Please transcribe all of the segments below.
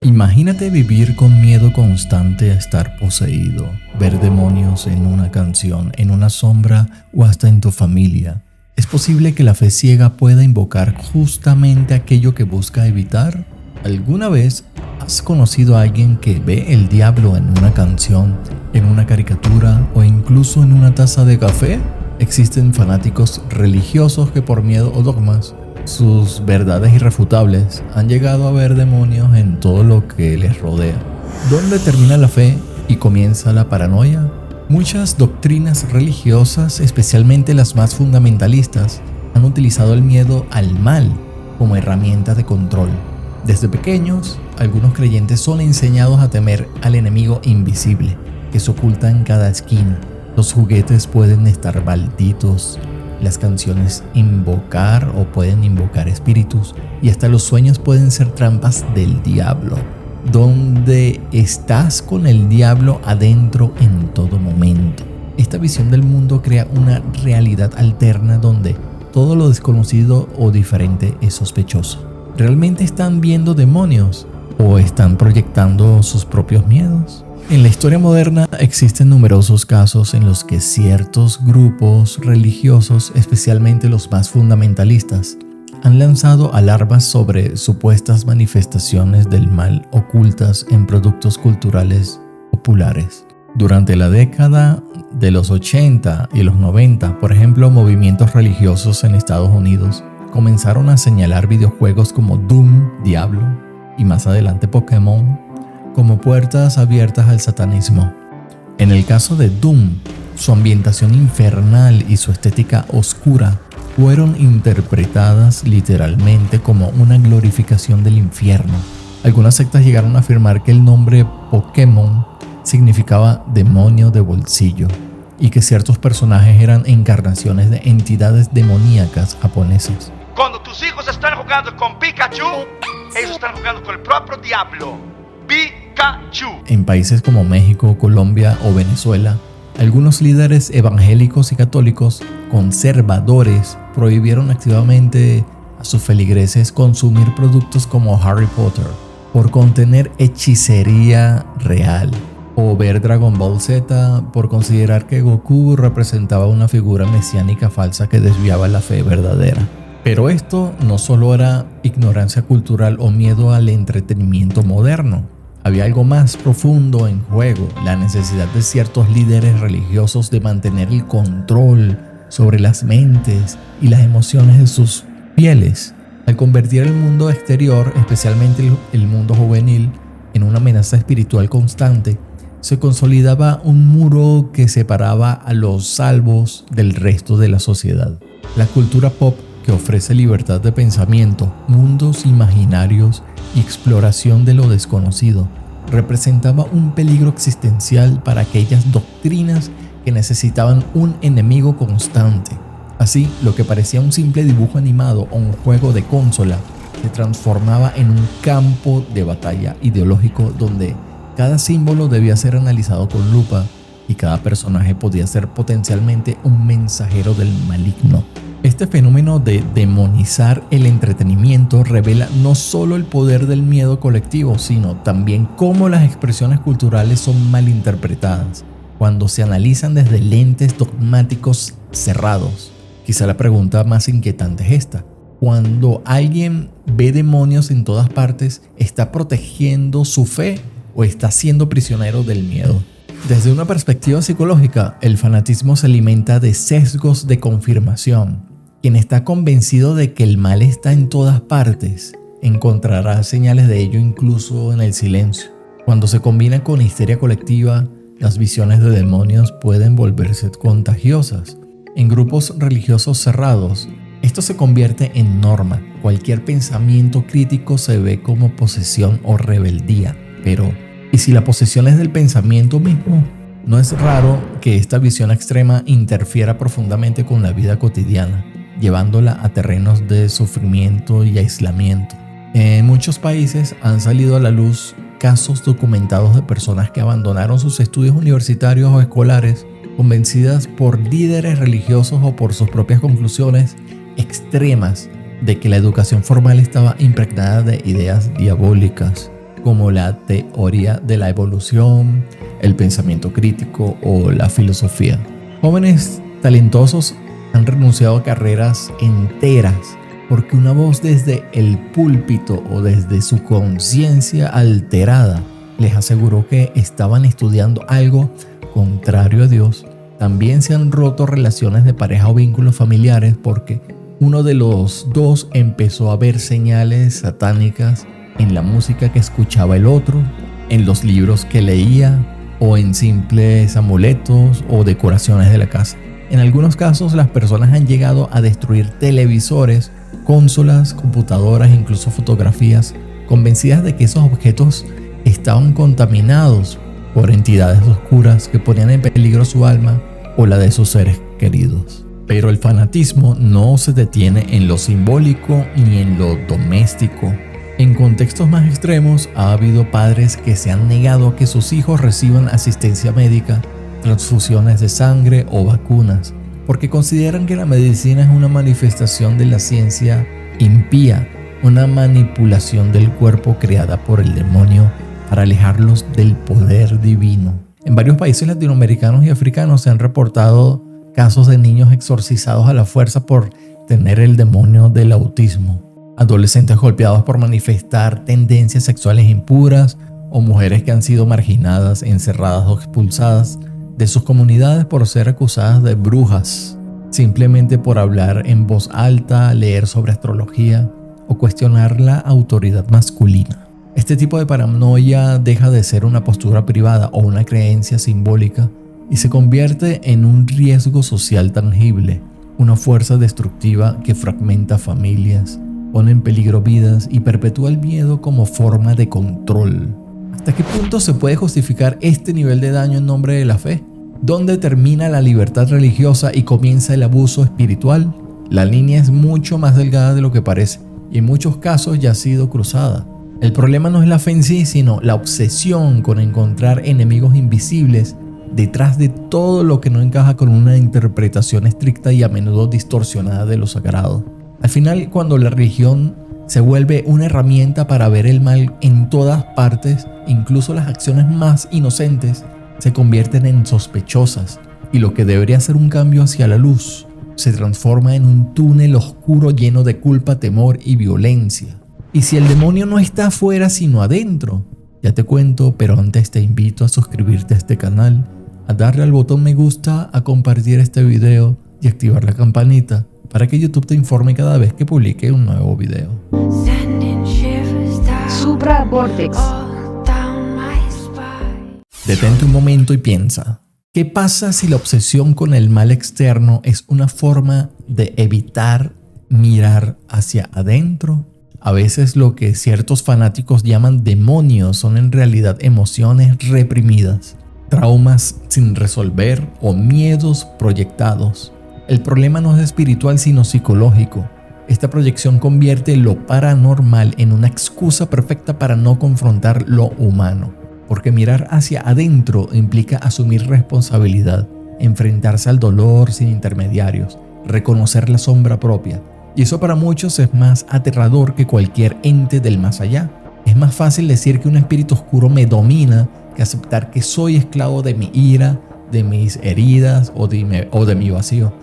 Imagínate vivir con miedo constante a estar poseído, ver demonios en una canción, en una sombra o hasta en tu familia. ¿Es posible que la fe ciega pueda invocar justamente aquello que busca evitar? ¿Alguna vez has conocido a alguien que ve el diablo en una canción, en una caricatura o incluso en una taza de café? Existen fanáticos religiosos que por miedo o dogmas, sus verdades irrefutables, han llegado a ver demonios en todo lo que les rodea. ¿Dónde termina la fe y comienza la paranoia? Muchas doctrinas religiosas, especialmente las más fundamentalistas, han utilizado el miedo al mal como herramienta de control. Desde pequeños, algunos creyentes son enseñados a temer al enemigo invisible que se oculta en cada esquina. Los juguetes pueden estar malditos, las canciones pueden invocar espíritus y hasta los sueños pueden ser trampas del diablo, donde estás con el diablo adentro en todo momento. Esta visión del mundo crea una realidad alterna donde todo lo desconocido o diferente es sospechoso. ¿Realmente están viendo demonios o están proyectando sus propios miedos? En la historia moderna existen numerosos casos en los que ciertos grupos religiosos, especialmente los más fundamentalistas, han lanzado alarmas sobre supuestas manifestaciones del mal ocultas en productos culturales populares. Durante la década de los 80 y los 90, por ejemplo, movimientos religiosos en Estados Unidos comenzaron a señalar videojuegos como Doom, Diablo y más adelante Pokémon como puertas abiertas al satanismo. En el caso de Doom, su ambientación infernal y su estética oscura fueron interpretadas literalmente como una glorificación del infierno. Algunas sectas llegaron a afirmar que el nombre Pokémon significaba demonio de bolsillo y que ciertos personajes eran encarnaciones de entidades demoníacas japonesas. Cuando tus hijos están jugando con Pikachu, ellos están jugando con el propio diablo. Pikachu. En países como México, Colombia o Venezuela, algunos líderes evangélicos y católicos conservadores prohibieron activamente a sus feligreses consumir productos como Harry Potter por contener hechicería real, o ver Dragon Ball Z por considerar que Goku representaba una figura mesiánica falsa que desviaba la fe verdadera. Pero esto no solo era ignorancia cultural o miedo al entretenimiento moderno. Había algo más profundo en juego, la necesidad de ciertos líderes religiosos de mantener el control sobre las mentes y las emociones de sus fieles. Al convertir el mundo exterior, especialmente el mundo juvenil, en una amenaza espiritual constante, se consolidaba un muro que separaba a los salvos del resto de la sociedad. La cultura pop, que ofrece libertad de pensamiento, mundos imaginarios y exploración de lo desconocido, representaba un peligro existencial para aquellas doctrinas que necesitaban un enemigo constante. Así, lo que parecía un simple dibujo animado o un juego de consola se transformaba en un campo de batalla ideológico donde cada símbolo debía ser analizado con lupa y cada personaje podía ser potencialmente un mensajero del maligno. Este fenómeno de demonizar el entretenimiento revela no solo el poder del miedo colectivo, sino también cómo las expresiones culturales son malinterpretadas cuando se analizan desde lentes dogmáticos cerrados. Quizá la pregunta más inquietante es esta: cuando alguien ve demonios en todas partes, ¿está protegiendo su fe o está siendo prisionero del miedo? Desde una perspectiva psicológica, el fanatismo se alimenta de sesgos de confirmación. Quien está convencido de que el mal está en todas partes, encontrará señales de ello incluso en el silencio. Cuando se combina con histeria colectiva, las visiones de demonios pueden volverse contagiosas. En grupos religiosos cerrados, esto se convierte en norma. Cualquier pensamiento crítico se ve como posesión o rebeldía. Pero, ¿y si la posesión es del pensamiento mismo? No es raro que esta visión extrema interfiera profundamente con la vida cotidiana, llevándola a terrenos de sufrimiento y aislamiento. En muchos países han salido a la luz casos documentados de personas que abandonaron sus estudios universitarios o escolares convencidas por líderes religiosos o por sus propias conclusiones extremas de que la educación formal estaba impregnada de ideas diabólicas. como la teoría de la evolución, el pensamiento crítico o la filosofía. Jóvenes talentosos han renunciado a carreras enteras porque una voz desde el púlpito o desde su conciencia alterada les aseguró que estaban estudiando algo contrario a Dios. También se han roto relaciones de pareja o vínculos familiares porque uno de los dos empezó a ver señales satánicas en la música que escuchaba el otro, en los libros que leía o en simples amuletos o decoraciones de la casa. En algunos casos las personas han llegado a destruir televisores, consolas, computadoras e incluso fotografías, convencidas de que esos objetos estaban contaminados por entidades oscuras que ponían en peligro su alma o la de sus seres queridos. Pero el fanatismo no se detiene en lo simbólico ni en lo doméstico. En contextos más extremos ha habido padres que se han negado a que sus hijos reciban asistencia médica, transfusiones de sangre o vacunas, porque consideran que la medicina es una manifestación de la ciencia impía, una manipulación del cuerpo creada por el demonio para alejarlos del poder divino. En varios países latinoamericanos y africanos se han reportado casos de niños exorcizados a la fuerza por tener el demonio del autismo, adolescentes golpeados por manifestar tendencias sexuales impuras o mujeres que han sido marginadas, encerradas o expulsadas de sus comunidades por ser acusadas de brujas, simplemente por hablar en voz alta, leer sobre astrología o cuestionar la autoridad masculina. Este tipo de paranoia deja de ser una postura privada o una creencia simbólica y se convierte en un riesgo social tangible, una fuerza destructiva que fragmenta familias, pone en peligro vidas y perpetúa el miedo como forma de control. ¿Hasta qué punto se puede justificar este nivel de daño en nombre de la fe? ¿Dónde termina la libertad religiosa y comienza el abuso espiritual? La línea es mucho más delgada de lo que parece y en muchos casos ya ha sido cruzada. El problema no es la fe en sí, sino la obsesión con encontrar enemigos invisibles detrás de todo lo que no encaja con una interpretación estricta y a menudo distorsionada de lo sagrado. Al final, cuando la religión se vuelve una herramienta para ver el mal en todas partes, incluso las acciones más inocentes se convierten en sospechosas y lo que debería ser un cambio hacia la luz se transforma en un túnel oscuro lleno de culpa, temor y violencia. Y si el demonio no está afuera sino adentro, ya te cuento, pero antes te invito a suscribirte a este canal, a darle al botón me gusta, a compartir este video y activar la campanita para que YouTube te informe cada vez que publique un nuevo video. Supra Vortex. Detente un momento y piensa, ¿qué pasa si la obsesión con el mal externo es una forma de evitar mirar hacia adentro? A veces lo que ciertos fanáticos llaman demonios son en realidad emociones reprimidas, traumas sin resolver o miedos proyectados. El problema no es espiritual sino psicológico. Esta proyección convierte lo paranormal en una excusa perfecta para no confrontar lo humano. Porque mirar hacia adentro implica asumir responsabilidad, enfrentarse al dolor sin intermediarios, reconocer la sombra propia. Y eso para muchos es más aterrador que cualquier ente del más allá. Es más fácil decir que un espíritu oscuro me domina que aceptar que soy esclavo de mi ira, de mis heridas o de mi vacío,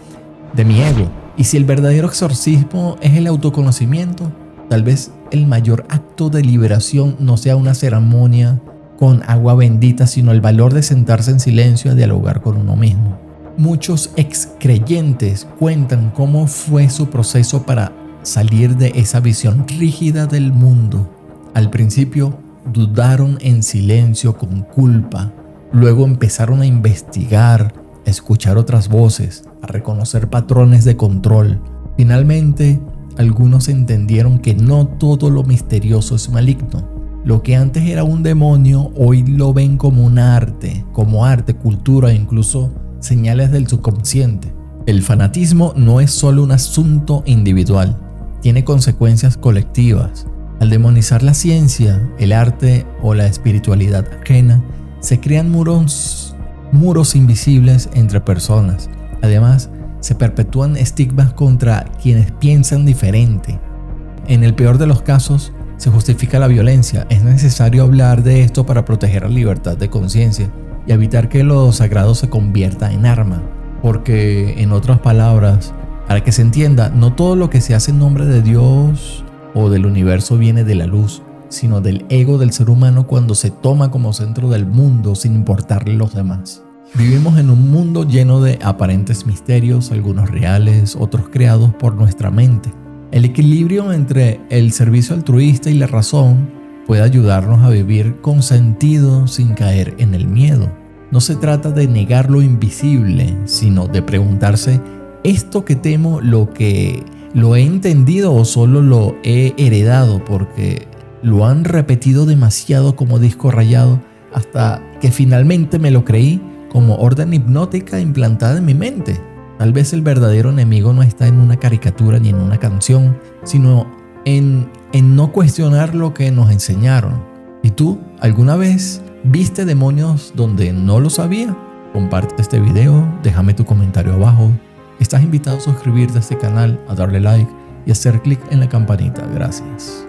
de mi ego. Y si el verdadero exorcismo es el autoconocimiento, tal vez el mayor acto de liberación no sea una ceremonia con agua bendita, sino el valor de sentarse en silencio a dialogar con uno mismo. Muchos excreyentes cuentan cómo fue su proceso para salir de esa visión rígida del mundo. Al principio dudaron en silencio con culpa, luego empezaron a investigar, a escuchar otras voces, a reconocer patrones de control. Finalmente, algunos entendieron que no todo lo misterioso es maligno. Lo que antes era un demonio, hoy lo ven como un arte, cultura e incluso señales del subconsciente. El fanatismo no es solo un asunto individual, tiene consecuencias colectivas. Al demonizar la ciencia, el arte o la espiritualidad ajena, se crean muros invisibles entre personas. Además, se perpetúan estigmas contra quienes piensan diferente. En el peor de los casos, se justifica la violencia. Es necesario hablar de esto para proteger la libertad de conciencia y evitar que lo sagrado se convierta en arma. Porque, en otras palabras, para que se entienda, no todo lo que se hace en nombre de Dios o del universo viene de la luz, sino del ego del ser humano cuando se toma como centro del mundo sin importarle los demás. Vivimos en un mundo lleno de aparentes misterios, algunos reales, otros creados por nuestra mente. El equilibrio entre el servicio altruista y la razón puede ayudarnos a vivir con sentido sin caer en el miedo. No se trata de negar lo invisible, sino de preguntarse, ¿esto que temo lo he entendido o solo lo he heredado porque lo han repetido demasiado como disco rayado hasta que finalmente me lo creí como orden hipnótica implantada en mi mente? Tal vez el verdadero enemigo no está en una caricatura ni en una canción, sino en no cuestionar lo que nos enseñaron. ¿Y tú, alguna vez viste demonios donde no lo sabía? Comparte este video, déjame tu comentario abajo. Estás invitado a suscribirte a este canal, a darle like y hacer clic en la campanita. Gracias.